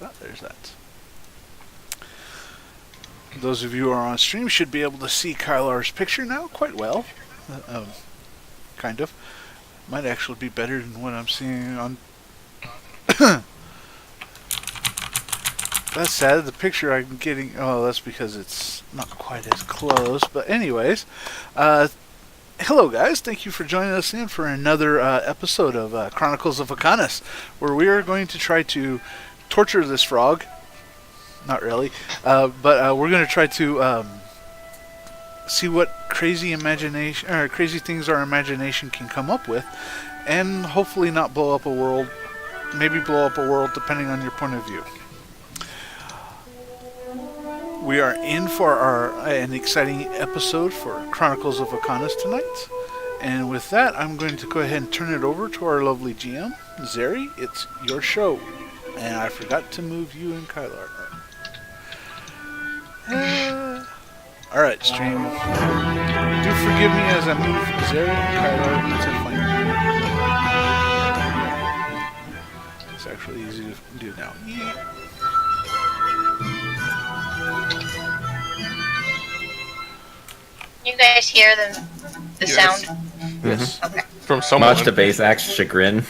Oh, there's that. Those of you who are on stream should be able to see Kylar's picture now quite well. Kind of. Might actually be better than what I'm seeing on... That's sad. The picture I'm getting... Oh, that's because it's not quite as close. But anyways, hello guys. Thank you for joining us in for another episode of Chronicles of Vechaunus, where we are going to try to torture this frog. Not really. But we're going to try to see what crazy imagination or crazy things our imagination can come up with, and hopefully not blow up a world. Maybe blow up a world depending on your point of view. We are in for an exciting episode for Chronicles of Vechaunus tonight. And with that, I'm going to go ahead and turn it over to our lovely GM. Zeri, it's your show. And I forgot to move you and Kylar. Alright, stream. Do forgive me as I move Zeri and Kylar into flank. It's actually easy to do now. You guys hear the sound? Yes. Okay. From someone. Much to Bazak's chagrin.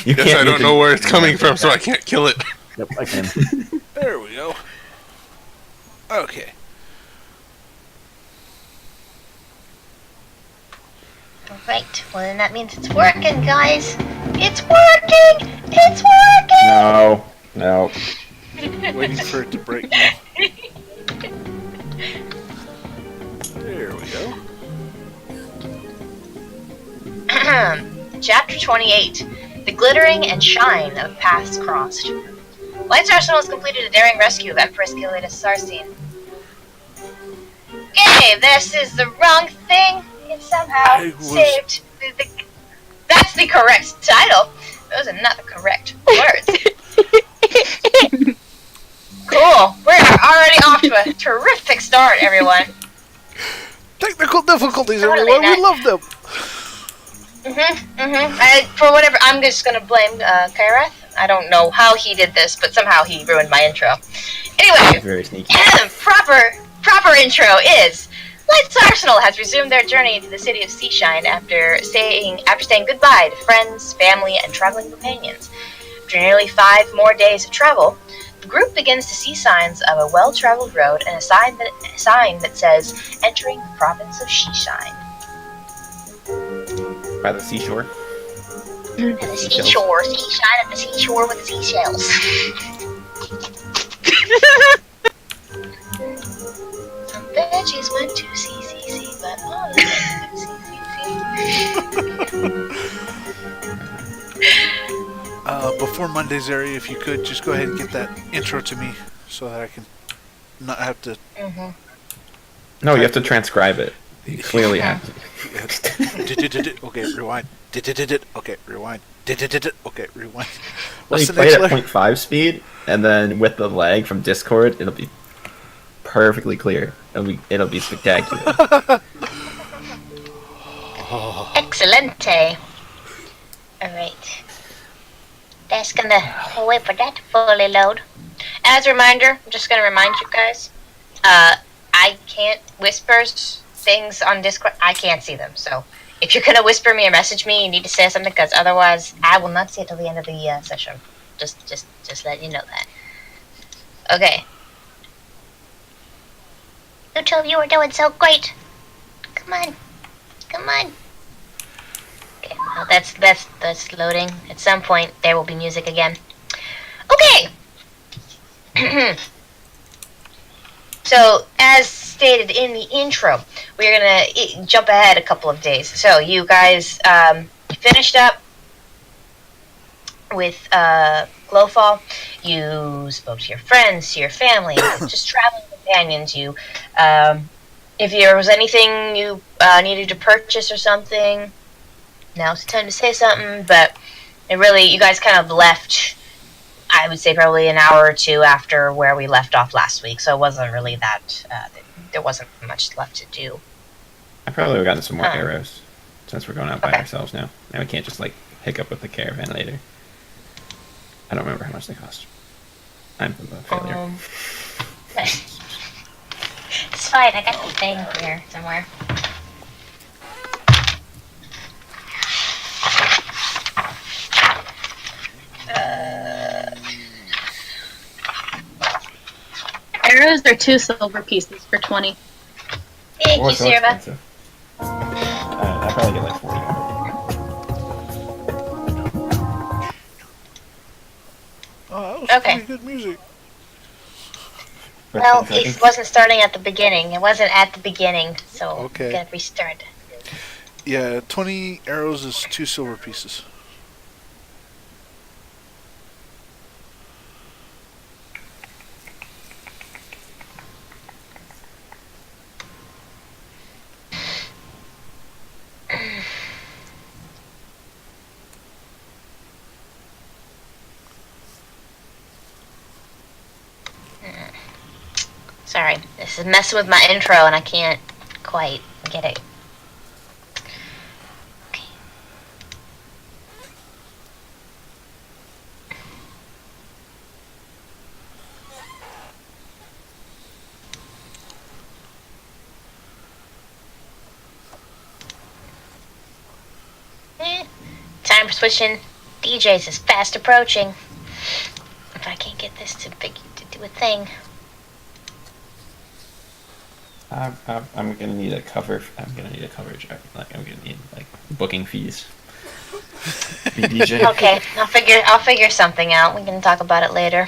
I don't know where it's coming from, so I can't kill it. Yep, I can. There we go. Okay. Alright, well then that means it's working, guys! It's working! It's working! No. Waiting for it to break now. There we go. Chapter 28. The glittering and shine of paths crossed. Light's Arsenal has completed a daring rescue of Empress Gilada Sarcine. Okay, this is the wrong thing. It's somehow saved. That's the correct title. Those are not the correct words. Cool. We're already off to a terrific start, everyone. Technical difficulties, everyone. We love them. For whatever, I'm just gonna blame Kairath. I don't know how he did this, but somehow he ruined my intro. Anyway, Very sneaky. proper intro is Light's Arsenal has resumed their journey to the city of Seashine after saying goodbye to friends, family, and traveling companions. After nearly 5 more days of travel, the group begins to see signs of a well-traveled road and a sign that says "Entering the province of Seashine." By the seashore. At the seashore, Seashine at the seashore with the seashells. Some veggies went to CCC, but all of them CCC. Before Monday's area, if you could, just go ahead and get that intro to me so that I can not have to... No, you have to transcribe it. You clearly have to. Okay, rewind. Okay, rewind. Okay, rewind. Well, What's you the play next it at letter? 0.5 speed, and then with the lag from Discord, it'll be perfectly clear. It'll be spectacular. Excellente. Alright. That's gonna wait for that to fully load. As a reminder, I'm just gonna remind you guys, I can't whisper things on Discord. I can't see them, so if you're gonna whisper me or message me, you need to say something, because otherwise I will not see it till the end of the session. Just let you know that. Okay. You two of you are doing so great. Come on. Okay, well, that's loading. At some point, there will be music again. Okay. So, as stated in the intro, we're gonna jump ahead a couple of days. So, you guys finished up with Glowfall. You spoke to your friends, to your family, just traveling companions. You, if there was anything you needed to purchase or something, now's the time to say something. But it really, you guys kind of left, I would say probably an hour or two after where we left off last week, so it wasn't really that, there wasn't much left to do. I probably would have gotten some more arrows, since we're going out by ourselves now. And we can't just, like, pick up with the caravan later. I don't remember how much they cost. I'm the failure. It's fine. I got the thing here somewhere. Arrows are 2 silver pieces for 20. Thank you, So Sirva. expensive. I probably get like 40. Oh, that was Okay. pretty good music. Well, it wasn't starting at the beginning. It wasn't at the beginning, so Okay. I'm gonna restart. Yeah, 20 arrows is 2 silver pieces. Sorry, this is messing with my intro, and I can't quite get it. Okay. Time for switching DJs is fast approaching. If I can't get this to do a thing. I'm gonna need a cover. I'm gonna need a coverage. Like I'm gonna need like booking fees. Be DJ. Okay, I'll figure something out. We can talk about it later.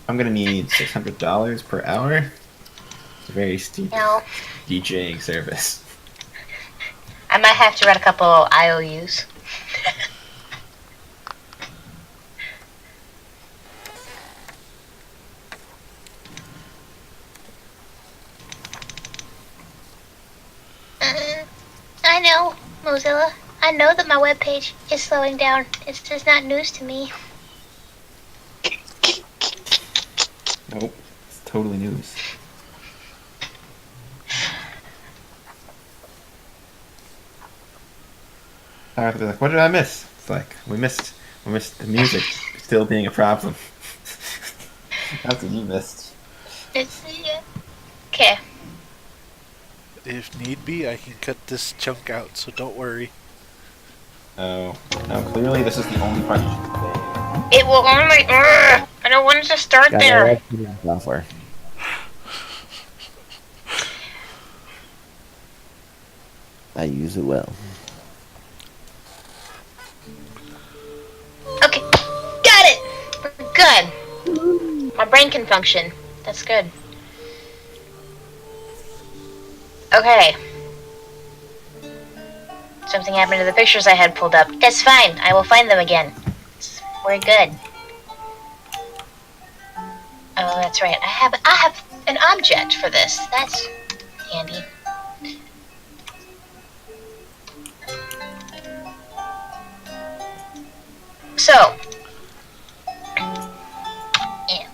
I'm gonna need $600 per hour. It's a very steep No, DJing service. I might have to write a couple IOUs. I know, Mozilla. I know that my webpage is slowing down. It's just not news to me. Nope, it's totally news. I have to be like, what did I miss? It's like we missed the music still being a problem. That's what you missed. It's okay. If need be, I can cut this chunk out, so don't worry. Oh, no, clearly this is the only part you should play. It will only. I don't want it to start there. Software. I use it well. Okay, got it. We're good. My brain can function. That's good. Okay. Something happened to the pictures I had pulled up. That's fine. I will find them again. We're good. Oh, that's right. I have an object for this. That's handy. So, yeah.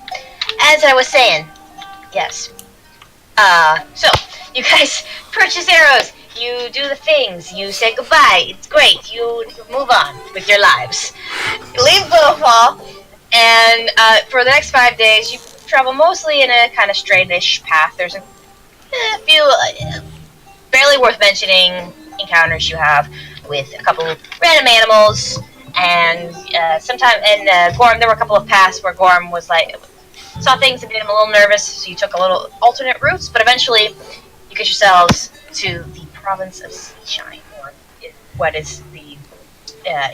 As I was saying, yes. So, you guys purchase arrows, you do the things, you say goodbye, it's great, you move on with your lives. You leave Glowfall, and for the next 5 days, you travel mostly in a kind of straight-ish path. There's a few barely worth mentioning encounters you have with a couple random animals, and Gorm, there were a couple of paths where Gorm was like, saw things that made him a little nervous, so you took a little alternate routes, but eventually you get yourselves to the province of Seashine, or what is the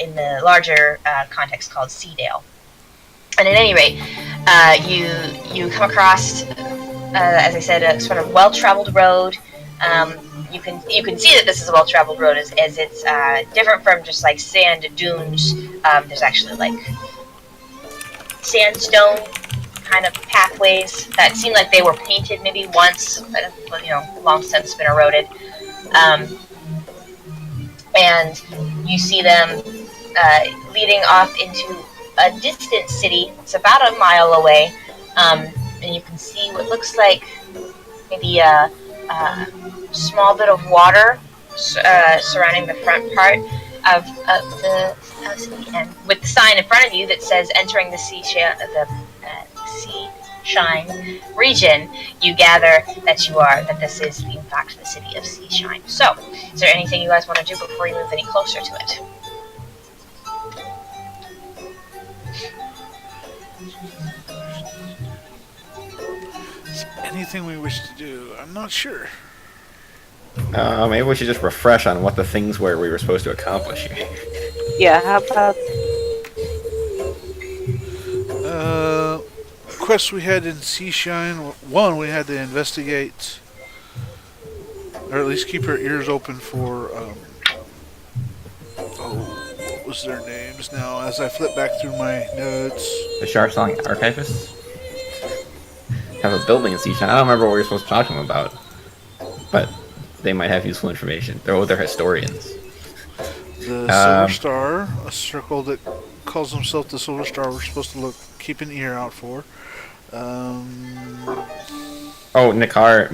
in the larger context called Seadale. And at any rate, you come across, as I said, a sort of well-traveled road. You can see that this is a well-traveled road as it's different from just like sand dunes. There's actually like sandstone kind of pathways that seem like they were painted maybe once, but long since been eroded. And you see them leading off into a distant city. It's about a mile away, and you can see what looks like maybe a small bit of water surrounding the front part. of the city, and with the sign in front of you that says "Entering the Seashine region," you gather that this is in fact the city of Seashine. So, is there anything you guys want to do before you move any closer to it? Anything we wish to do? I'm not sure. Maybe we should just refresh on what the things were we were supposed to accomplish here. Yeah, how about Quests we had in Seashine. One, we had to investigate, or at least keep our ears open for, what was their names now? As I flip back through my notes. The Sharp-Song Archivists have a building in Seashine. I don't remember what we were supposed to talk to them about, but they might have useful information. They're historians. The Silver Star, a circle that calls himself the Silver Star. We're supposed to keep an ear out for. Nikar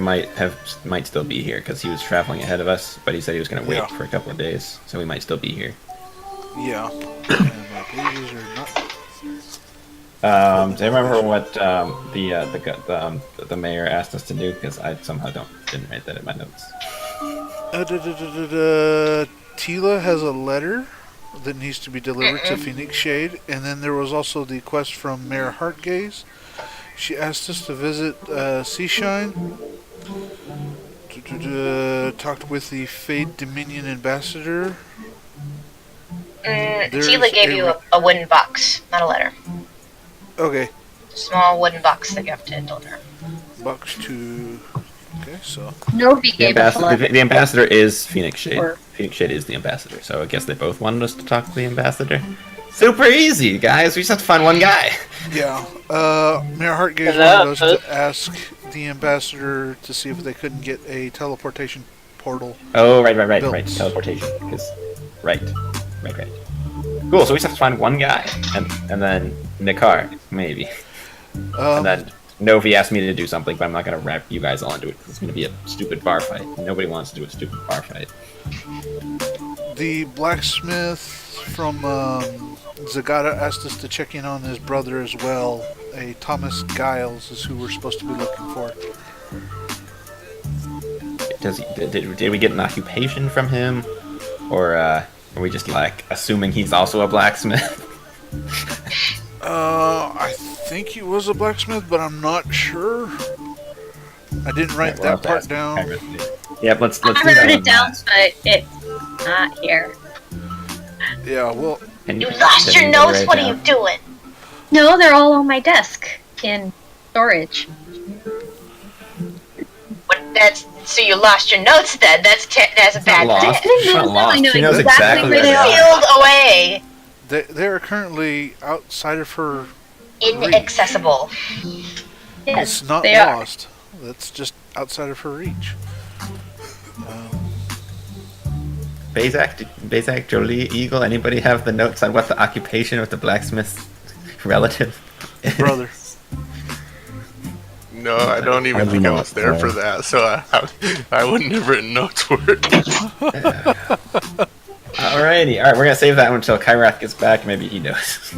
might still be here because he was traveling ahead of us, but he said he was going to wait for a couple of days, so we might still be here. Yeah. And my pages are not. Do you remember what the mayor asked us to do? Because I somehow didn't write that in my notes. Tila has a letter that needs to be delivered to Phoenix Shade, and then there was also the quest from Mayor Heartgaze. She asked us to visit Seashine. Talked with the Fade Dominion ambassador. Tila gave you a wooden box, not a letter. Okay. Small wooden box that you have to deliver. Box to... Okay, so... Novi gave us a letter. The ambassador is Phoenix Shade. Phoenix Shade is the ambassador, so I guess they both wanted us to talk to the ambassador. Super easy, guys. We just have to find one guy. Yeah. Mayor Heartgaze wanted us to ask the ambassador to see if they couldn't get a teleportation portal. Oh, right. Teleportation. Right. Cool, so we just have to find one guy. And then Nikar, maybe. And then Novi asked me to do something, but I'm not going to wrap you guys all into it because it's going to be a stupid bar fight. Nobody wants to do a stupid bar fight. The blacksmith from Zagata asked us to check in on his brother as well. A Thomas Giles is who we're supposed to be looking for. Did we get an occupation from him? Or are we just assuming he's also a blacksmith? I think he was a blacksmith, but I'm not sure. I didn't write that part down. Yeah, let's do that. I wrote it down, but it's not here. Yeah, well... You lost your notes? What are you doing? No, they're all on my desk in storage. So you lost your notes then? That's a bad thing. I know She knows exactly where they are. Sealed away. They are currently outside of her Inaccessible. Yes, It's not they lost. That's just outside of her reach. Bazak, Jolie, Eagle, anybody have the notes on what the occupation of the blacksmith's relative is? Brother. No, I don't even think I was there for that, so I wouldn't have written notes for it. Alright, we're gonna save that one until Kyrath gets back. Maybe he knows.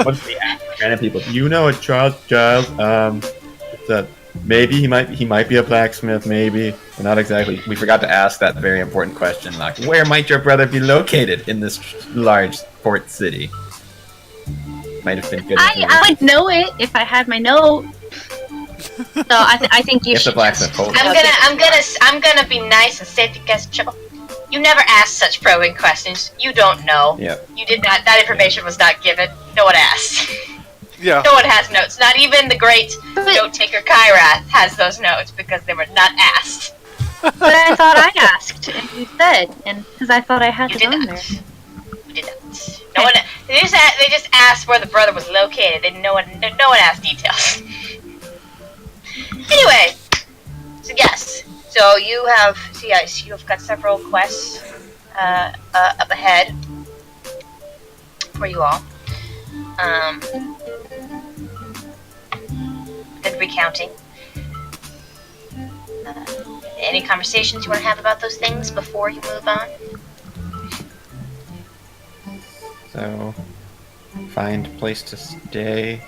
What's the random people? Do you know a Giles? It's a maybe he might be a blacksmith. Maybe, but not exactly. We forgot to ask that very important question. Like, where might your brother be located in this large port city? Might have been good. I would know it if I had my note. So I think you if should. the blacksmith told us. I'm gonna be nice and say to guest Chibble. You never asked such probing questions. You don't know. Yep. You did not. That information was not given. No one asked. Yeah. No one has notes. Not even the great note taker Kyrath has those notes because they were not asked. But I thought I asked, and you said, and because I thought I had You it did on not. there. You did not. No one. They just asked where the brother was located, and no one asked details. Anyway, so yes. So you have you've got several quests up ahead for you all. Good recounting. Any conversations you want to have about those things before you move on? So, find place to stay.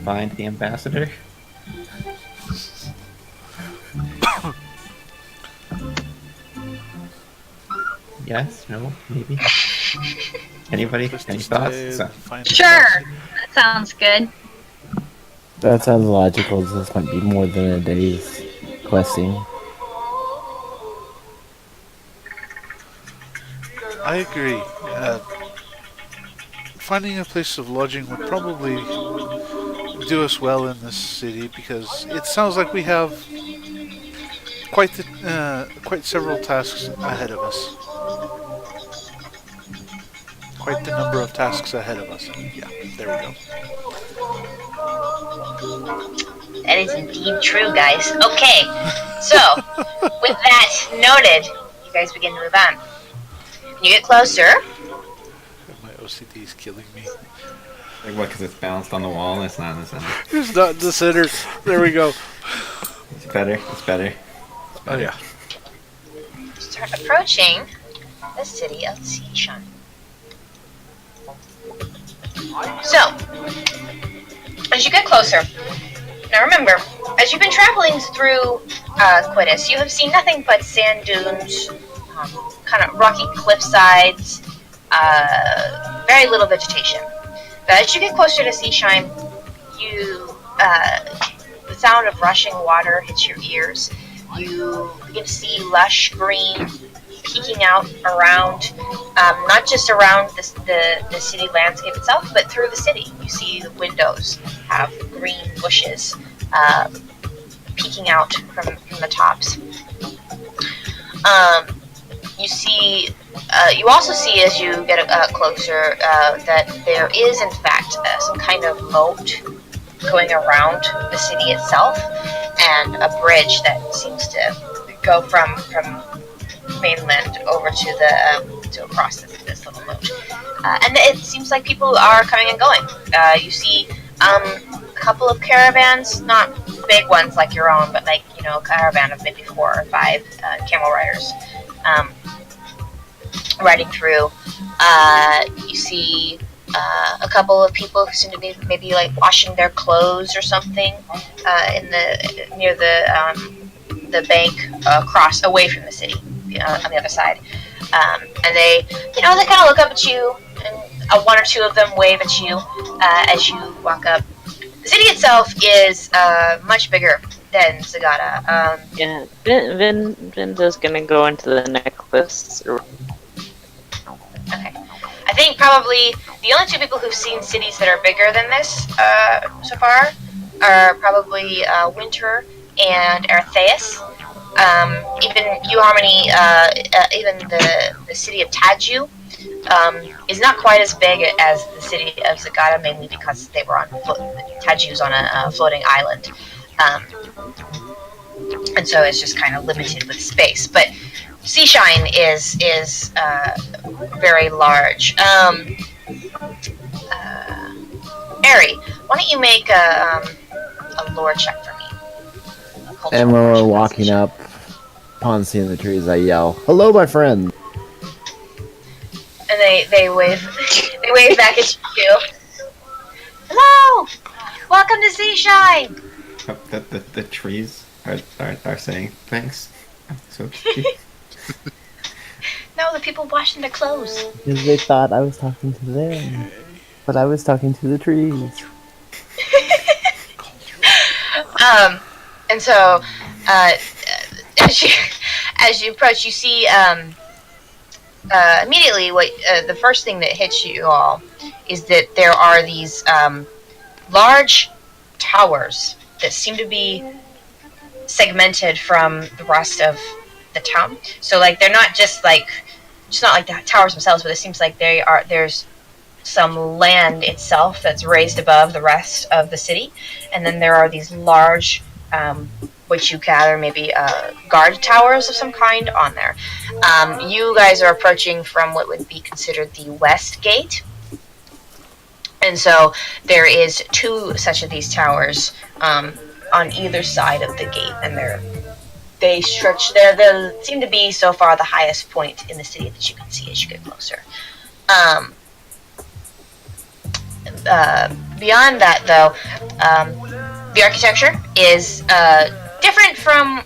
Find the ambassador. Yes? No? Maybe? Anybody? Place to Any stay, thoughts? So, find Sure. ambassador. That sounds good. That sounds logical. This might be more than a day's questing. I agree. Finding a place of lodging would probably do us well in this city because it sounds like we have quite several tasks ahead of us. Quite the number of tasks ahead of us. Yeah, there we go. That is indeed true, guys. Okay, so with that noted, you guys begin to move on. When you get closer, My OCD is killing me. like what? Because it's balanced on the wall and it's not in the center. It's not in the center. There we go. It's better. It's better. It's Oh better. yeah. start approaching the city of Seashine. So, as you get closer, now remember, as you've been traveling through Quiddus, you have seen nothing but sand dunes, kind of rocky cliff sides, very little vegetation. But as you get closer to Seashine, the sound of rushing water hits your ears. You begin to see lush green peeking out around, not just around the city landscape itself, but through the city. You see the windows have green bushes peeking out from the tops. You also see as you get closer that there is in fact some kind of moat going around the city itself, and a bridge that seems to go from mainland over to the to across this little moat. And it seems like people are coming and going. You see a couple of caravans, not big ones like your own, but like, you know, a caravan of maybe 4 or 5 camel riders riding through. You see a couple of people who seem to be maybe like washing their clothes or something near the bank across away from the city on the other side. And they kind of look up at you, and 1 or 2 of them wave at you as you walk up. The city itself is much bigger than Zagata. Yeah, Vinda's gonna go into the necklace. Okay. I think probably the only 2 people who've seen cities that are bigger than this so far are probably Winter and Eretheus. Even Harmony, even the city of Taju is not quite as big as the city of Zagata, mainly because they were on Taju's on a floating island, and so it's just kind of limited with space. But Seashine is very large. Ari, why don't you make a lore check for me? And when we're walking up, upon seeing the trees, I yell, "Hello, my friend!" And they wave back at you. Hello, welcome to Seashine. The trees are saying thanks. So cute. No, the people washing their clothes. Because they thought I was talking to them. But I was talking to the trees. And so, as you approach, you see immediately what the first thing that hits you all is that there are these large towers that seem to be segmented from the rest of the town. So, like, they're not just not like the towers themselves, but it seems like there's some land itself that's raised above the rest of the city, and then there are these large, what you gather maybe guard towers of some kind on there. You guys are approaching from what would be considered the west gate, and so there is 2 such of these towers on either side of the gate, and they stretch. They seem to be so far the highest point in the city that you can see as you get closer. beyond that, though, the architecture is different from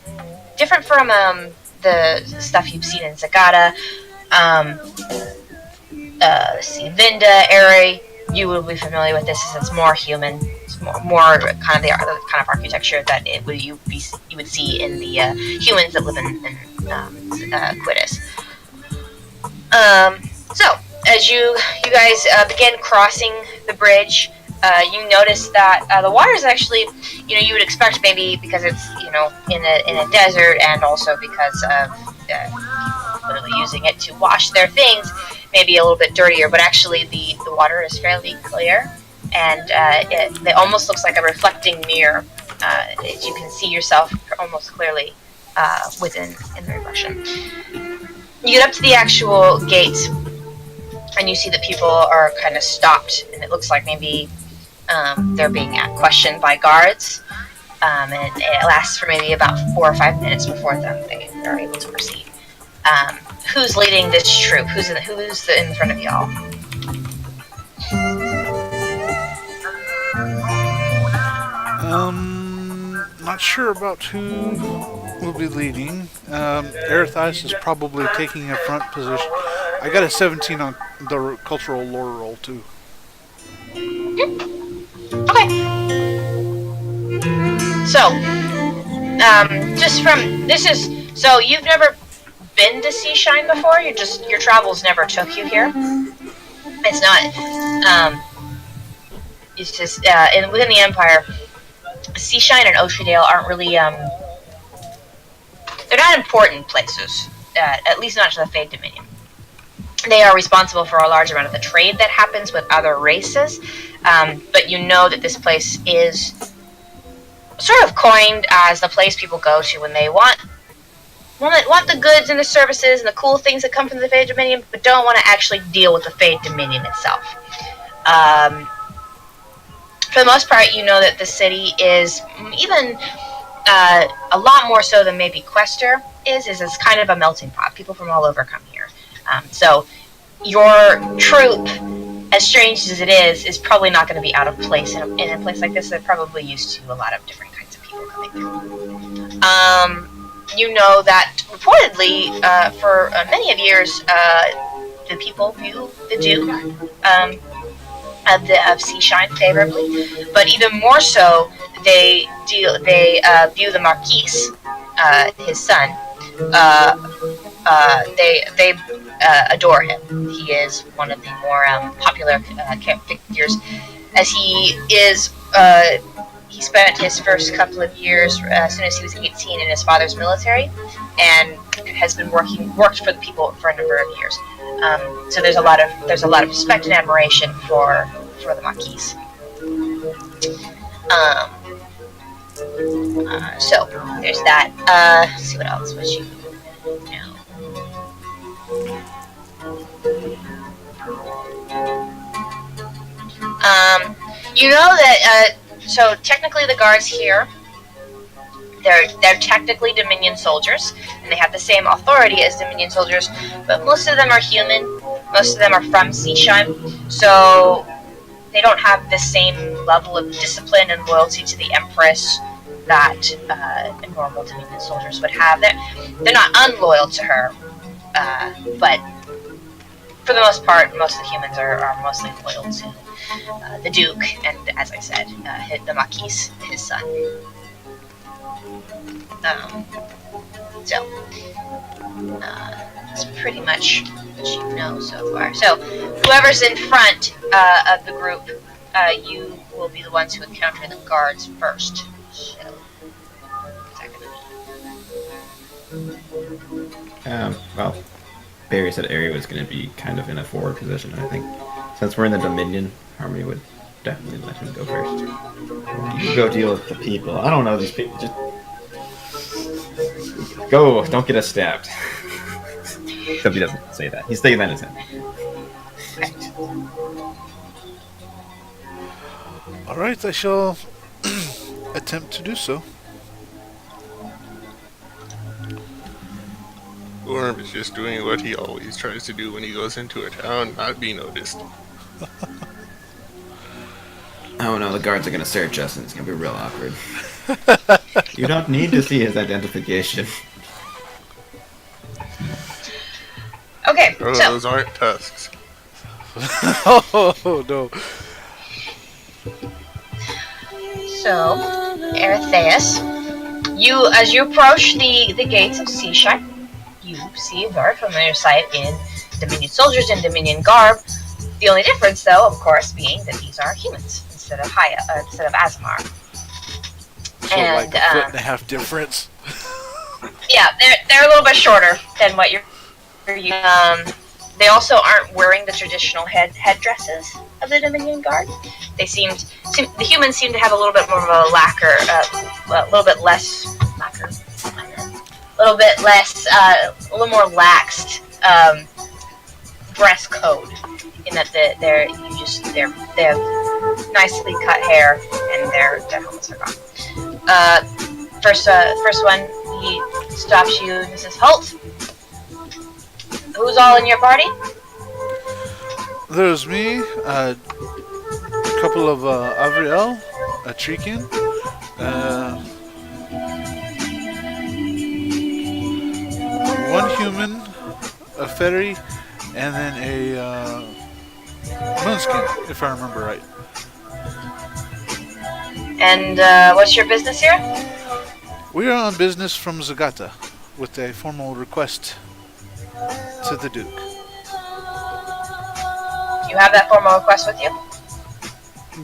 the stuff you've seen in Zagata. Let's see, Vinda, Eri, you will be familiar with this, as it's more human. It's more kind of the kind of architecture that you would see in the humans that live in Quiddus. So as you guys begin crossing the bridge, you notice that the water is actually, you would expect, maybe because it's in a desert, and also because of literally using it to wash their things, maybe a little bit dirtier, but actually the water is fairly clear, and it almost looks like a reflecting mirror. As you can see yourself almost clearly in the reflection. You get up to the actual gate, and you see that people are kind of stopped, and it looks like maybe they're being questioned by guards, and it lasts for maybe about 4 or 5 minutes before they are able to proceed. Who's leading this troop? Who's in front of y'all? Not sure about who will be leading. Arethias is probably taking a front position. I got a 17 on the cultural lore roll too. Okay. So, so you've never been to Seashine before? Your travels never took you here? It's not, it's just, within the Empire, Seashine and Oceandale aren't really, they're not important places, at least not to the Fade Dominion. They are responsible for a large amount of the trade that happens with other races, but you know that this place is sort of coined as the place people go to when they want the goods and the services and the cool things that come from the Fade Dominion, but don't want to actually deal with the Fade Dominion itself. For the most part, you know that the city is even a lot more so than maybe Quester is it's kind of a melting pot. People from all over come here. So your troop, as strange as it is probably not going to be out of place in a place like this. They're probably used to a lot of different kinds of people coming through. You know that reportedly, for many of years, the people view the Duke of Seashine favorably, but even more so, they view the Marquis, his son. They adore him. He is one of the more popular figures, as he is. He spent his first couple of years, as soon as he was 18, in his father's military, and has been worked for the people for a number of years. So there's a lot of respect and admiration for the Marquis. So there's that. Let's see what else would you know. You know that. So technically, the guards here, they're technically Dominion soldiers, and they have the same authority as Dominion soldiers, but most of them are human. Most of them are from Seashine, so they don't have the same level of discipline and loyalty to the Empress that normal Dominion soldiers would have. They're not unloyal to her, but for the most part, most of the humans are mostly loyal to the Duke, and as I said, the Marquis, his son. So that's pretty much what you know so far. So whoever's in front of the group, you will be the ones who encounter the guards first. So, well, Barry said Ari was going to be kind of in a forward position, I think. Since we're in the Dominion, Harmony would definitely let him go first. You go deal with the people. I don't know these people. Just go. Don't get us stabbed. Except he doesn't say that. He's thinking that in his head. Alright, I shall attempt to do so. Orm is just doing what he always tries to do when he goes into a town, not be noticed. Oh no, the guards are gonna search us and it's gonna be real awkward. You don't need to see his identification. Okay, Oh, so those aren't tusks. Oh no. So, Eretheus, as you approach the gates of Seashine, you see a very familiar sight in Dominion soldiers in Dominion garb. The only difference, though, of course, being that these are humans instead of Azamar. So like a foot and a half difference. Yeah, they're a little bit shorter than what you're they also aren't wearing the traditional headdresses of the Dominion Guard. The humans seem to have a little bit more of a a little bit less, a little more laxed dress code. In that they have nicely cut hair and their helmets are gone. First one, he stops you and says, "Halt! Who's all in your party?" There's me, a couple of Avriel, a Trikin, one human, a Ferry, and then a Moonskin, if I remember right. And what's your business here? We are on business from Zagata with a formal request to the Duke. You have that formal request with you?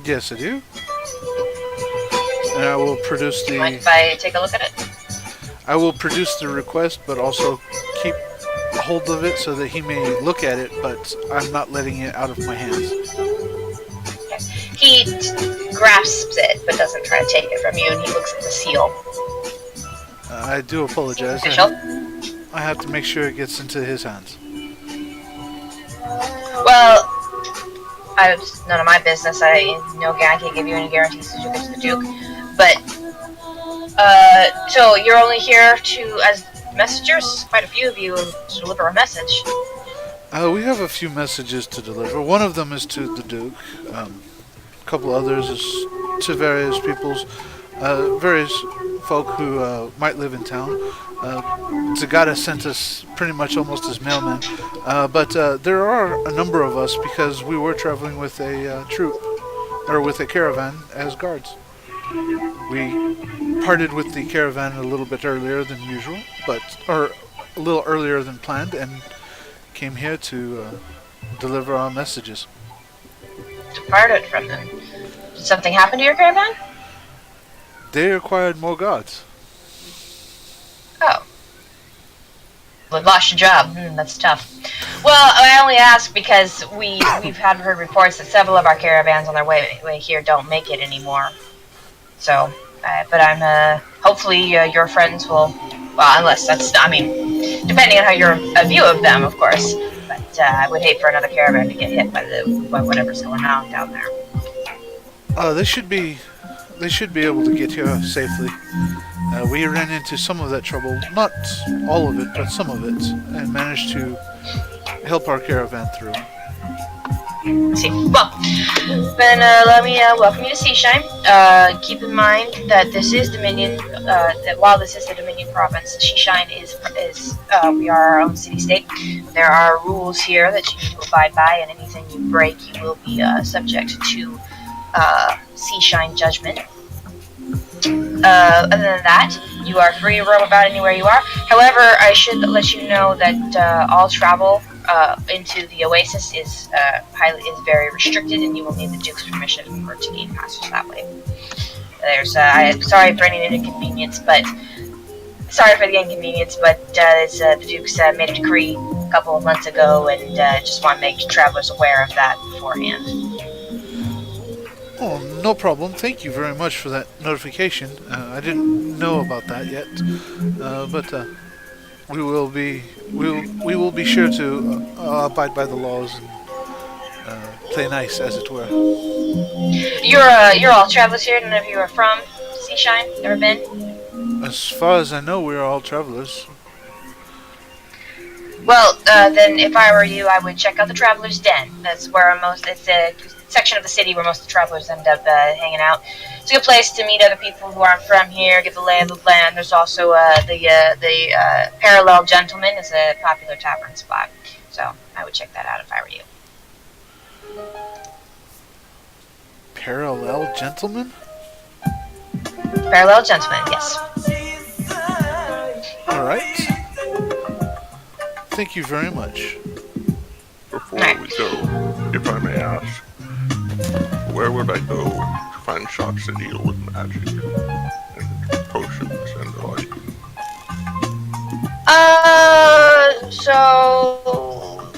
Yes, I do. And I will produce Do you mind if I take a look at it? I will produce the request, but also keep hold of it so that he may look at it, but I'm not letting it out of my hands. Okay. He grasps it, but doesn't try to take it from you, and he looks at the seal. I do apologize. Official? I have to make sure it gets into his hands. Well, it's none of my business. I can't give you any guarantees that you'll get to the Duke. But, so you're only here as messengers? Quite a few of you to deliver a message. We have a few messages to deliver. One of them is to the Duke. A couple others is to various various folk who might live in town. Zagata sent us pretty much almost as mailmen. But there are a number of us because we were traveling with a troop, or with a caravan as guards. We parted with the caravan a little bit earlier than usual, or a little earlier than planned, and came here to deliver our messages. Departed from them. Did something happen to your caravan? They acquired more guards. Oh. Well, lost your job. That's tough. Well, I only ask because we've heard reports that several of our caravans on their way here don't make it anymore. So, but I'm hopefully your friends will. Well, depending on how your view of them, of course. But I would hate for another caravan to get hit by whatever's going on down there. They should be able to get here safely. We ran into some of that trouble, not all of it, but some of it, and managed to help our caravan through. See. Well, then let me welcome you to Seashine. Keep in mind that this is Dominion. That while this is the Dominion province, Seashine is we are our own city-state. There are rules here that you need to abide by, and anything you break, you will be subject to Seashine judgment. Other than that, you are free to roam about anywhere you are. However, I should let you know that all travel into the Oasis is very restricted, and you will need the Duke's permission in order to gain passage that way. I'm sorry for any inconvenience, but the Duke's made a decree a couple of months ago, and just want to make travelers aware of that beforehand. Oh, no problem. Thank you very much for that notification. I didn't know about that yet, but we will be sure to abide by the laws and play nice, as it were. You're all travelers here. None of you are from Seashine. Never been. As far as I know, we are all travelers. Well, then if I were you, I would check out the Traveler's Den. That's where it's a section of the city where most of the travelers end up hanging out. It's a good place to meet other people who aren't from here, get the lay of the land. There's also the Parallel Gentleman is a popular tavern spot. So I would check that out if I were you. Parallel Gentleman? Parallel Gentleman, yes. Alright. Thank you very much. Before we go, if I may ask, where would I go to find shops to deal with magic and potions and the like? So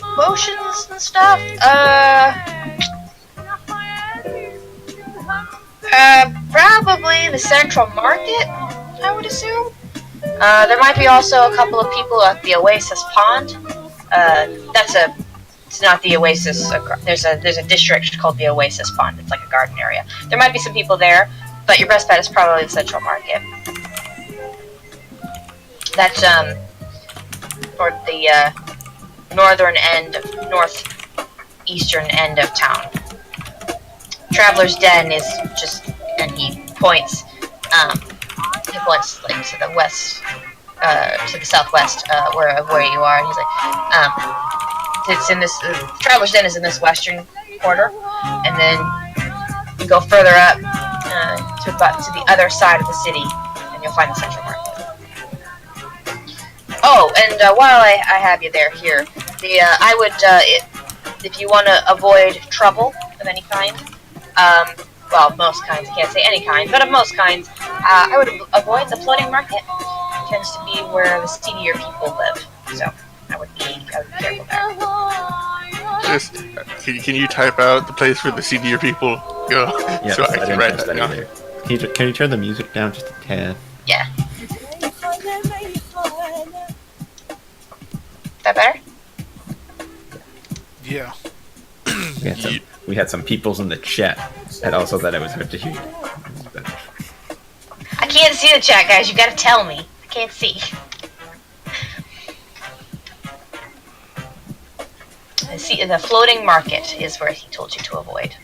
potions and stuff. Probably the Central Market, I would assume. There might be also a couple of people at the Oasis Pond. It's not the Oasis. There's a district called the Oasis Pond. It's like a garden area. There might be some people there, but your best bet is probably the Central Market. That's toward the northeastern end of town. Traveler's Den is just, and he points like to the west, to the southwest, where you are, and he's like, it's in this, Traveler's Den is in this western quarter, and then you go further up, to the other side of the city, and you'll find the Central Market. Oh, and while I have you here, I would, if you want to avoid trouble of any kind, well, most kinds, I can't say any kind, but of most kinds, I would avoid the floating market. It tends to be where the seedier people live, so I would be careful there. Just, can you type out the place where the seedier people go? Yes, so I can write that down. Can you turn the music down just a tad? Yeah. That better? Yeah. We had some peoples in the chat that also thought it was hard to hear. I can't see the chat, guys. You gotta tell me. I can't see. The floating market is where he told you to avoid.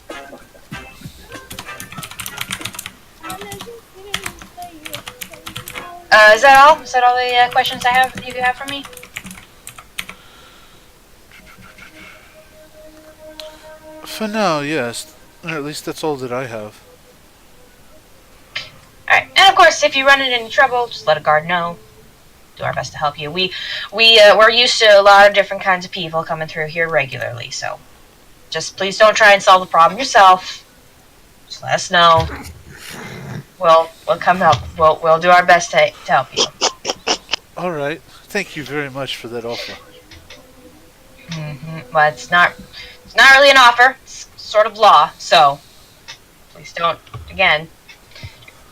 Is that all? Is that all the questions you have for me? For now, yes. Or at least that's all that I have. Alright, and of course, if you run into any trouble, just let a guard know. Do our best to help you. We're used to a lot of different kinds of people coming through here regularly, so just please don't try and solve the problem yourself. Just let us know. We'll come help. We'll do our best to help you. Alright. Thank you very much for that offer. Well, it's not really an offer. It's sort of law, so please don't. Again,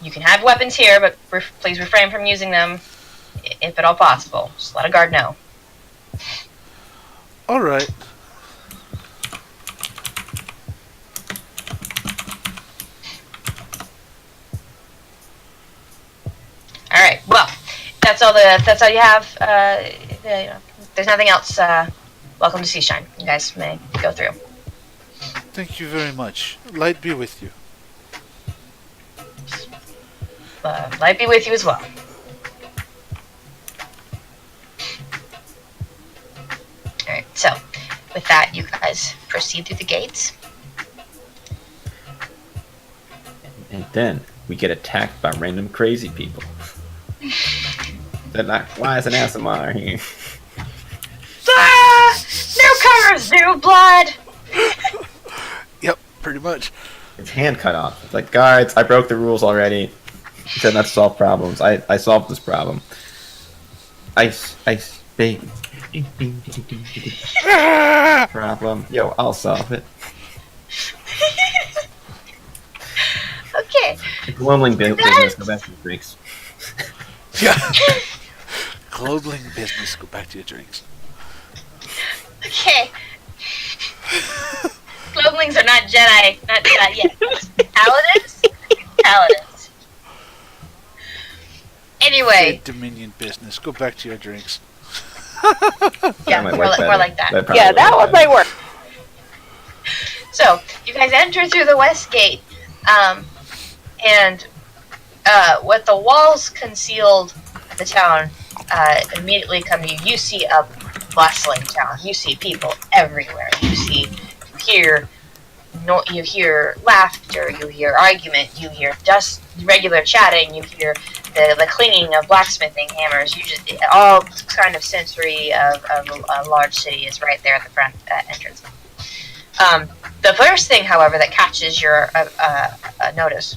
you can have weapons here, but please refrain from using them if at all possible. Just let a guard know. Alright. Alright, well, that's all you have. There's nothing else. Welcome to Seashine. You guys may go through. Thank you very much. Light be with you. Light be with you as well. Alright, so with that, you guys proceed through the gates. And then we get attacked by random crazy people. They're like, why is an ASMR here? Newcomers, new blood! Yep, pretty much. His hand cut off. It's like, guards, I broke the rules already. He said not to solve problems. I solved this problem. Ice, big. Problem. Yo, I'll solve it. Okay. Gloamling business, go back to the drinks. Yeah. Globling business. Go back to your drinks. Okay. Gloamlings are not Jedi. Not yet. Paladins? Paladins. Anyway. Dominion business. Go back to your drinks. Yeah, might more work better. like that. Probably Yeah, would that work one better. might work. So you guys enter through the west gate, and with the walls concealed, the town immediately come to you. You see a bustling town. You see people everywhere. You hear laughter. You hear argument. You hear just regular chatting. You hear the clanging of blacksmithing hammers. All kind of sensory of a large city is right there at the front entrance. The first thing, however, that catches your notice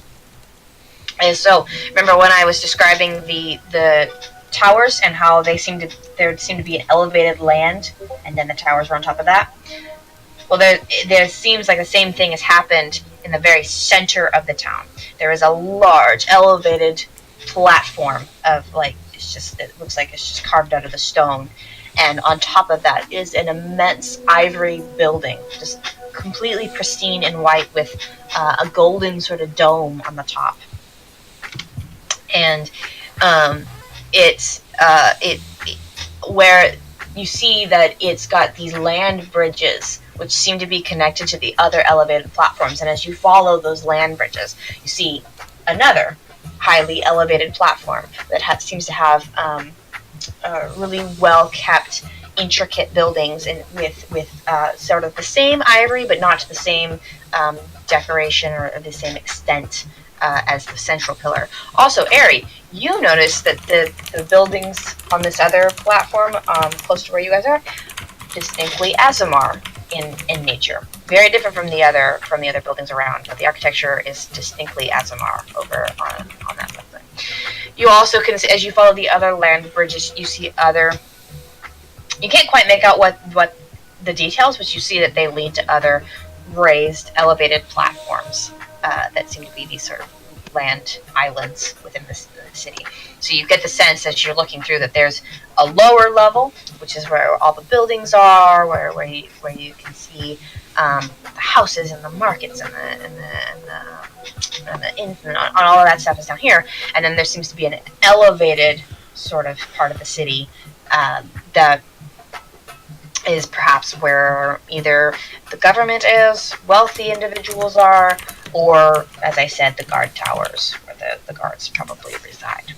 is, so remember when I was describing the towers and how there seemed to be an elevated land, and then the towers were on top of that. Well, there seems like the same thing has happened in the very center of the town. There is a large elevated platform of it looks like it's just carved out of the stone, and on top of that is an immense ivory building, just completely pristine and white with a golden sort of dome on the top. And where you see that it's got these land bridges which seem to be connected to the other elevated platforms, and as you follow those land bridges, you see another highly elevated platform that seems to have really well kept, intricate buildings, and with sort of the same ivory, but not to the same decoration or the same extent as the central pillar. Also, Ari, you notice that the buildings on this other platform, close to where you guys are, distinctly Azamar in nature. Very different from the other buildings around, but the architecture is distinctly Azamar over on that building. You also can, as you follow the other land bridges, you see other. You can't quite make out what the details, but you see that they lead to other raised, elevated platforms that seem to be these sort of land islands within the city. So you get the sense as you're looking through that there's a lower level, which is where all the buildings are, where you can see the houses and the markets and the inns and all of that stuff is down here. And then there seems to be an elevated sort of part of the city that is perhaps where either the government is, wealthy individuals are, or, as I said, the guard towers, where the guards probably reside.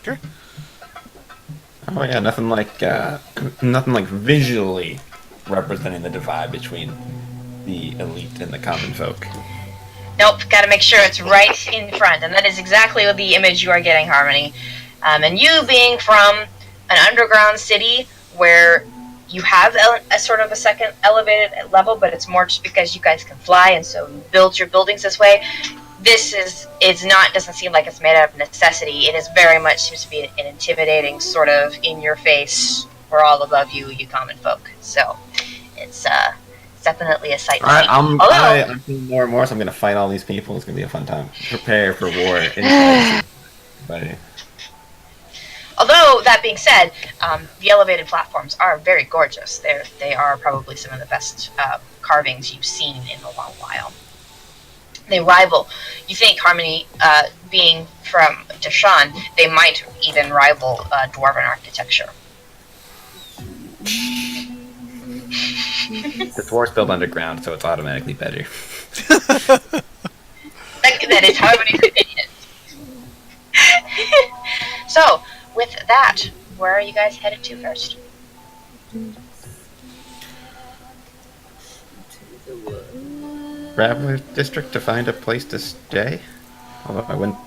Okay. Oh yeah, nothing like visually representing the divide between the elite and the common folk. Nope, gotta make sure it's right in front, and that is exactly the image you are getting, Harmony. And you being from an underground city where you have a sort of a second elevated level, but it's more just because you guys can fly, and so you build your buildings this way. Doesn't seem like it's made out of necessity. It is very much seems to be an intimidating sort of in your face, we're all above you, you common folk. So it's definitely a sight to see. I'm feeling more and more, so I'm gonna fight all these people. It's gonna be a fun time. Prepare for war. Although, that being said, the elevated platforms are very gorgeous. They are probably some of the best carvings you've seen in a long while. They rival, you think, Harmony, being from Deshaun, they might even rival Dwarven architecture. The dwarves build underground, so it's automatically better. That is Harmony's opinion. So, with that, where are you guys headed to first? Traveler district to find a place to stay? Although I wouldn't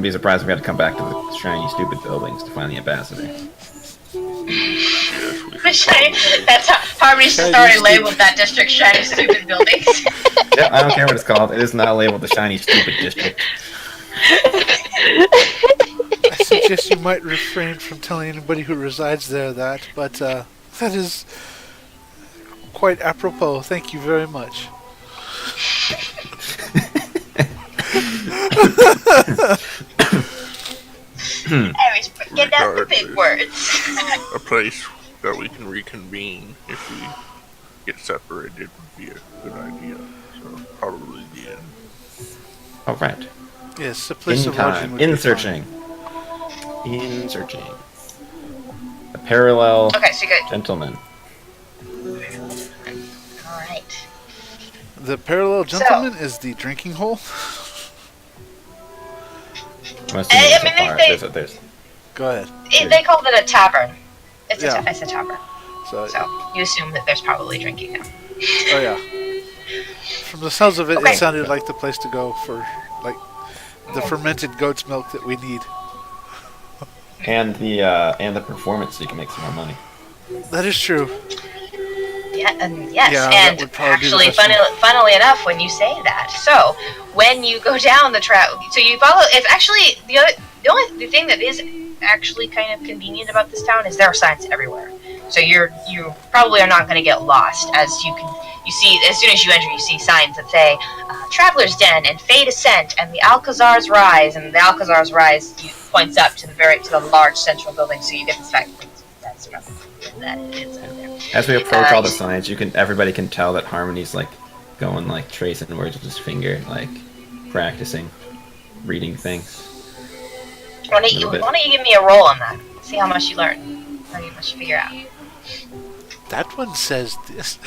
be surprised if we had to come back to the shiny, stupid buildings to find the ambassador. That's how Harmony's just already labeled that district shiny, stupid buildings. Yeah, I don't care what it's called. It is not labeled the shiny, stupid district. I suggest you might refrain from telling anybody who resides there that, but that is quite apropos. Thank you very much. Aries, get out the big words. A place that we can reconvene if we get separated would be a good idea. So probably the end. Oh, right. Yes, a place In of lodging time. would In be searching. fine. In searching. A parallel Okay, so good. gentleman. All right. The parallel gentleman is the drinking hole. I'm assuming I mean, there's Go ahead. They called it a tavern. It's Yeah. it's a tavern. So, So you assume that there's probably drinking now. oh yeah. From the sounds of it, Okay. it sounded like the place to go for like the fermented goat's milk that we need. and the performance, so you can make some more money. That is true. Yeah, and yes, Yeah, that and would probably be the actually, best funnily enough, when you say that, so when you go down the track, so you follow. It's actually the thing that is actually kind of convenient about this town is there are signs everywhere. So you probably are not going to get lost, as you see as soon as you enter, you see signs that say Traveler's Den and Fade Ascent and the Alcazar's Rise, and the Alcazar's Rise points up to the large central building, so you get the fact that's probably that is in there. As we approach all the signs, everybody can tell that Harmony's like going like tracing words with his finger, like practicing reading things. Why don't you give me a roll on that? See how much you learn, how much you figure out. That one says this.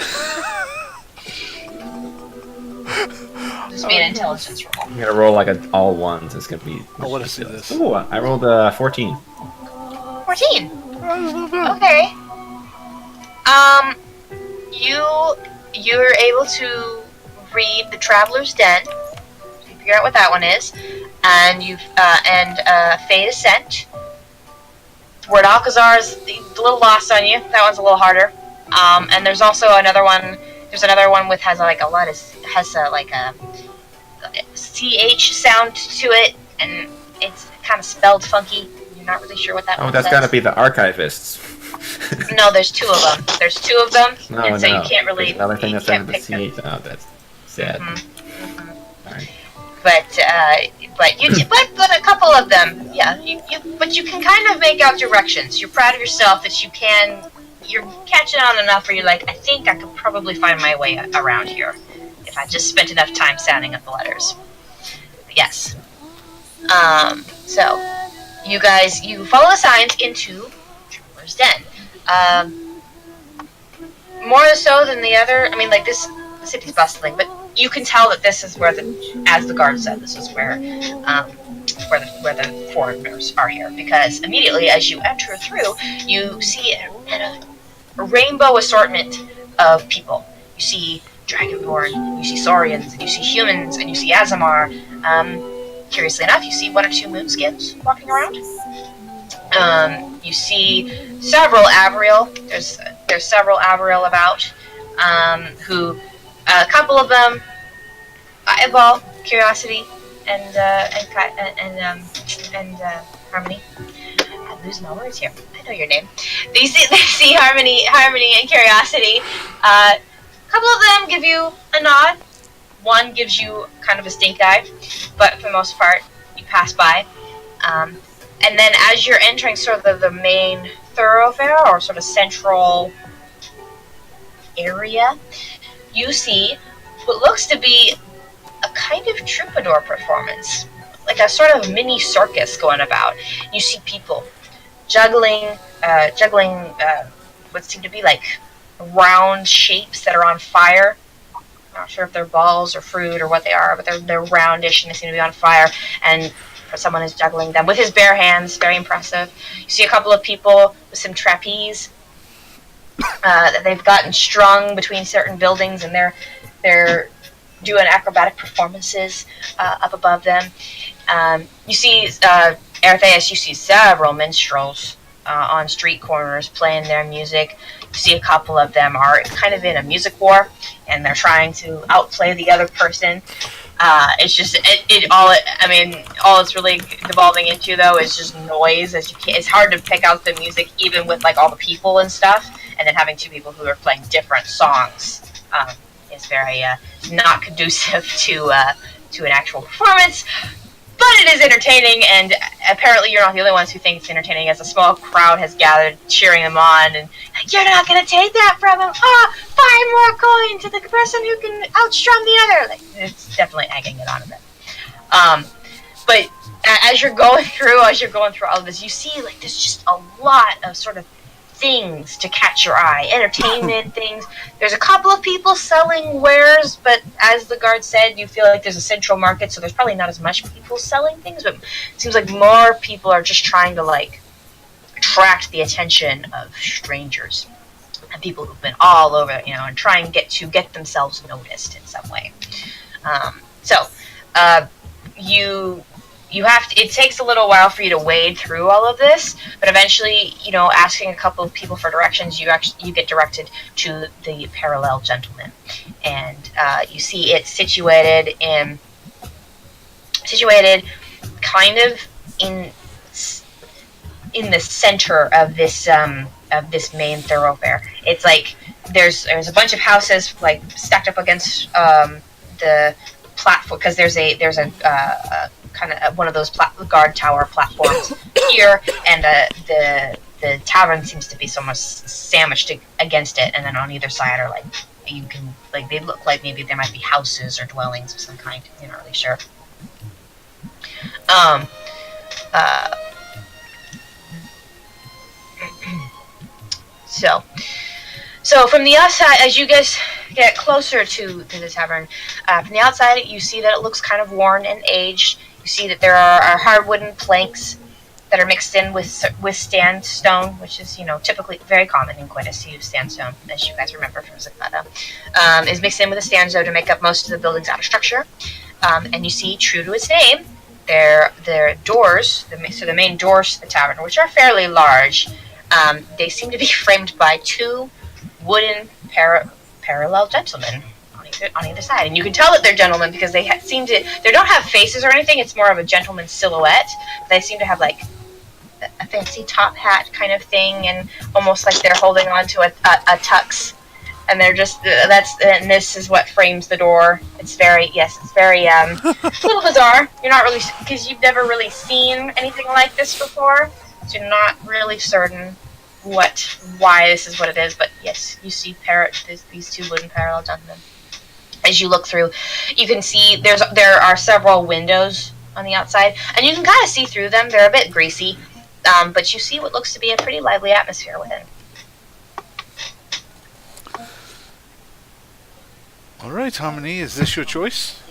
Just be an intelligence roll. I'm gonna roll like all ones. It's gonna be. I want to see this. Ooh, I rolled 14. 14. That's not bad. Okay. You're able to read the Traveler's Den. So you figure out what that one is, and Fade Ascent. Word Alcazar's a little lost on you. That one's a little harder. And there's also another one. There's another one has a CH sound to it, and it's kind of spelled funky. You're not really sure what that one Oh, that's says. gotta be the archivists. No, there's two of them. There's two of them, No, and so no. you can't really. There's another thing you that can't starts with pick the them. CH. Oh, that's sad. Alright. But a couple of them, yeah. But you can kind of make out directions. You're proud of yourself that you're catching on enough where you're like, I think I could probably find my way around here if I just spent enough time sounding up the letters. But yes. So you follow the signs into Traveler's Den. More so than the other. I mean, like the city's bustling, but you can tell that this is where as the guard said, this is where the foreigners are here, because immediately as you enter through, you see a rainbow assortment of people. You see Dragonborn, you see Saurians, and you see humans, and you see Azamar. Curiously enough, you see one or two moonskins walking around. You see several Avriel. There's several Avriel about, who a couple of them eyeball Curiosity and Harmony. I'm losing my words here. I know your name. They see Harmony and Curiosity. A couple of them give you a nod. One gives you kind of a stink eye, but for the most part, you pass by. And then as you're entering sort of the main thoroughfare, or sort of central area, you see what looks to be a kind of troubadour performance, like a sort of mini circus going about. You see people juggling what seem to be like round shapes that are on fire. I'm not sure if they're balls or fruit or what they are, but they're roundish and they seem to be on fire. And someone is juggling them with his bare hands. Very impressive. You see a couple of people with some trapeze that they've gotten strung between certain buildings, and they're doing acrobatic performances up above them. You see, Eretheus, you see several minstrels on street corners playing their music. You see a couple of them are kind of in a music war, and they're trying to outplay the other person. It's just all it's really devolving into, though, is just noise. It's hard to pick out the music, even with like all the people and stuff, and then having two people who are playing different songs is very not conducive to an actual performance. But it is entertaining, and apparently you're not the only ones who think it's entertaining, as a small crowd has gathered cheering them on, and you're not going to take that from him. 5 more coin to the person who can outstrum the other. Like, it's definitely egging it on a bit. But as you're going through all of this, you see like there's just a lot of sort of things to catch your eye, entertainment things. There's a couple of people selling wares, but as the guard said, you feel like there's a central market, so there's probably not as much people selling things, but it seems like more people are just trying to like attract the attention of strangers and people who've been all over, and try and get themselves noticed in some way. You have to, it takes a little while for you to wade through all of this, but eventually, asking a couple of people for directions, you get directed to the Parallel Gentleman, and you see it situated kind of in the center of this main thoroughfare. It's like there's a bunch of houses like stacked up against the platform, because there's a kind of one of those guard tower platforms here, and the tavern seems to be somewhat sandwiched against it, and then on either side are they look like maybe there might be houses or dwellings of some kind. You're not really sure. So from the outside, as you guys get closer to the tavern, from the outside you see that it looks kind of worn and aged. You see that there are hard wooden planks that are mixed in with sandstone, which is typically very common in Quidditch to use sandstone, as you guys remember from Zakata. Is mixed in with the sandstone to make up most of the building's outer structure. And you see, true to its name, their doors, the main doors to the tavern, which are fairly large, they seem to be framed by two wooden parallel gentlemen on either side, and you can tell that they're gentlemen because they they don't have faces or anything. It's more of a gentleman silhouette. They seem to have like a fancy top hat kind of thing, and almost like they're holding on to a tux, and they're just and this is what frames the door. It's very a little bizarre. You're not really, because you've never really seen anything like this before, so you're not really certain why this is what it is. But yes, you see these two wooden parallel gentlemen. As you look through, you can see there are several windows on the outside, and you can kind of see through them. They're a bit greasy, but you see what looks to be a pretty lively atmosphere within. All right, Hominy, is this your choice?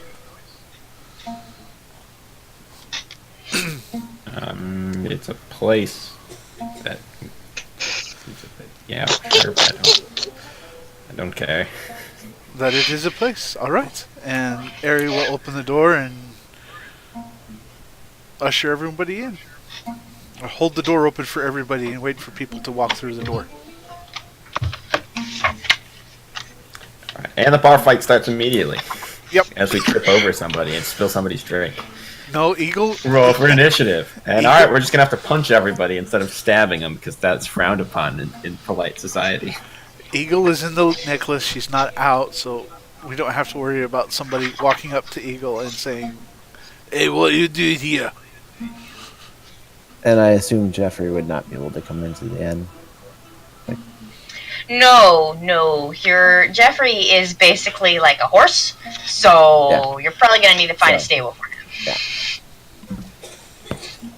It's a place that. Yeah, sure, I don't care. That it is a place. All right. And Ari will open the door and usher everybody in. Or hold the door open for everybody and wait for people to walk through the door. And the bar fight starts immediately. Yep. As we trip over somebody and spill somebody's drink. No, Eagle. Roll for initiative. And alright, we're just going to have to punch everybody instead of stabbing them, because that's frowned upon in polite society. Eagle is in the necklace. She's not out, so we don't have to worry about somebody walking up to Eagle and saying, "Hey, what you do here?" And I assume Jeffrey would not be able to come into the inn. No. Jeffrey is basically like a horse, so you're probably gonna need to find a stable for him. Yeah.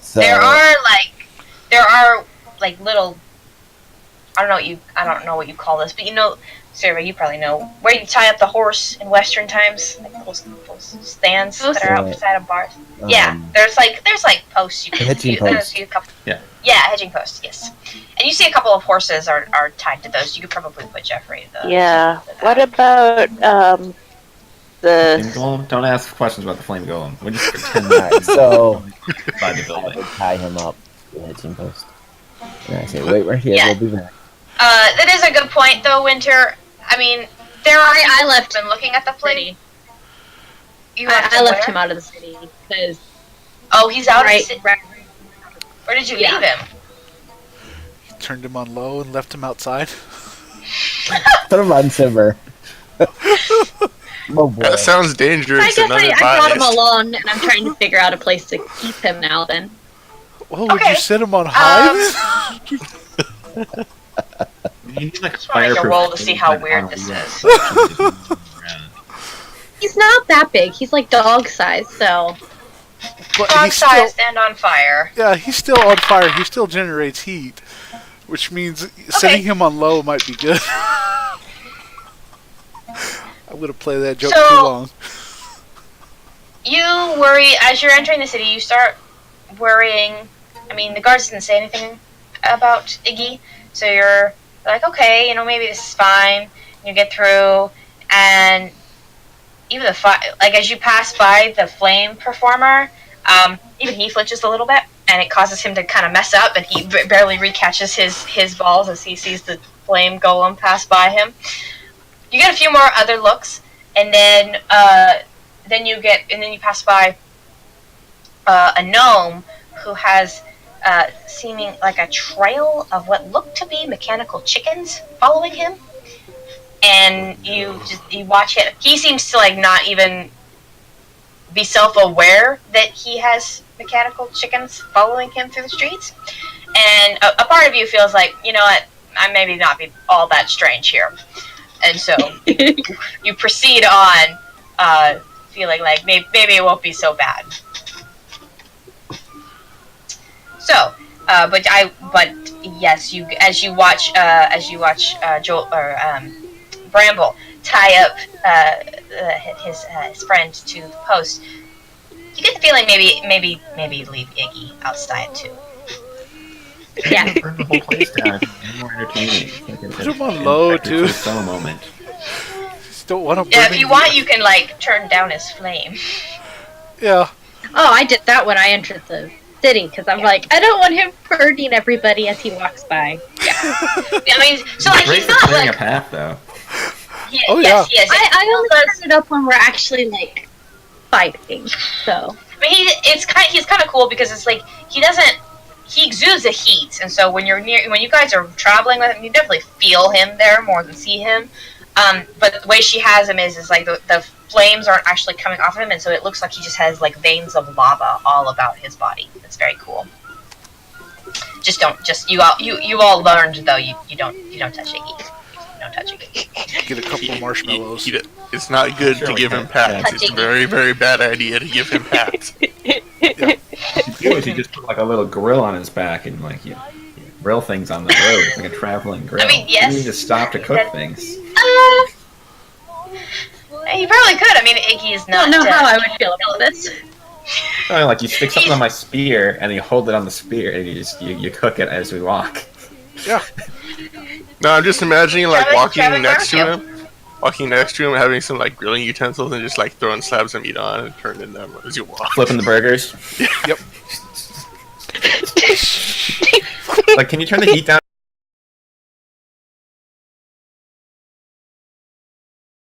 So, there are little. I don't know what you call this, but Sarah, you probably know where you tie up the horse in Western times, like those stands that are outside of bars. There's posts you can hitching posts. Hedging posts. Yes, and you see a couple of horses are tied to those. You could probably put Jeffrey. What about the Flame golem? Don't ask questions about the flame golem. We just pretend that. So By the building. I would tie him up to the hitching post. And I say, wait right here. We'll be back. That is a good point, though, Winter. I mean, I left been looking at the flame. I left him out of the city because. Oh, he's out of the city. Right. Where did you leave him? You turned him on low and left him outside. Put him on simmer. Oh boy. That sounds dangerous. I guess I brought him along, and I'm trying to figure out a place to keep him now. Then. Well, would you set him on high? You need like just want to make a roll to see how weird this is. He's not that big. He's like dog size, so. But Frog he's size still, and on fire. yeah, he's still on fire. He still generates heat, which means setting him on low might be good. I'm gonna play that joke too long. You worry as you're entering the city. You start worrying. I mean, the guards didn't say anything about Iggy, so you're like, okay, maybe this is fine. You get through, and even like as you pass by the flame performer, even he flinches a little bit, and it causes him to kind of mess up, and he barely recatches his balls as he sees the flame golem pass by him. You get a few more other looks, and then you pass by a gnome who has seeming like a trail of what look to be mechanical chickens following him. And you watch it. He seems to like not even be self-aware that he has mechanical chickens following him through the streets. And a part of you feels like, you know what, I maybe not be all that strange here. And so you proceed on, feeling like maybe it won't be so bad. So, but yes, as you watch Joel or Bramble tie up his friend to the post, you get the feeling maybe leave Iggy outside too. Yeah, burn the whole place down. It's more entertaining. Put him on low too. So moment. Just don't want to. Yeah, if you want, you can like turn down his flame. Yeah. Oh, I did that when I entered the city because I'm like, I don't want him burning everybody as he walks by. Yeah. I mean, so like Great he's for not clearing like. a path, though. Yeah, Oh, yes, yeah. yes. I only turn it up when we're actually like fighting. So I mean, he's kind of cool because it's like he exudes a heat, and so when you guys are traveling with him, you definitely feel him there more than see him. But the way she has him is like the flames aren't actually coming off of him, and so it looks like he just has like veins of lava all about his body. It's very cool. You all learned though you don't touch Iggy. You don't touch Iggy. Get a couple marshmallows. It's not good to give him pats. It's a very, very bad idea to give him pats. Yeah. What you do is you just put like a little grill on his back and like you grill things on the road. It's like a traveling grill. I mean, yes. You need to stop to cook things. You probably could. I mean, Iggy is I not. don't know how I would feel about this. I mean, like you stick something on my spear and you hold it on the spear and you cook it as we walk. Yeah. No, I'm just imagining like Traveling walking next to barbecue. him, having some like grilling utensils, and just like throwing slabs of meat on and turning them as you walk. Flipping the burgers. Yep. Like, can you turn the heat down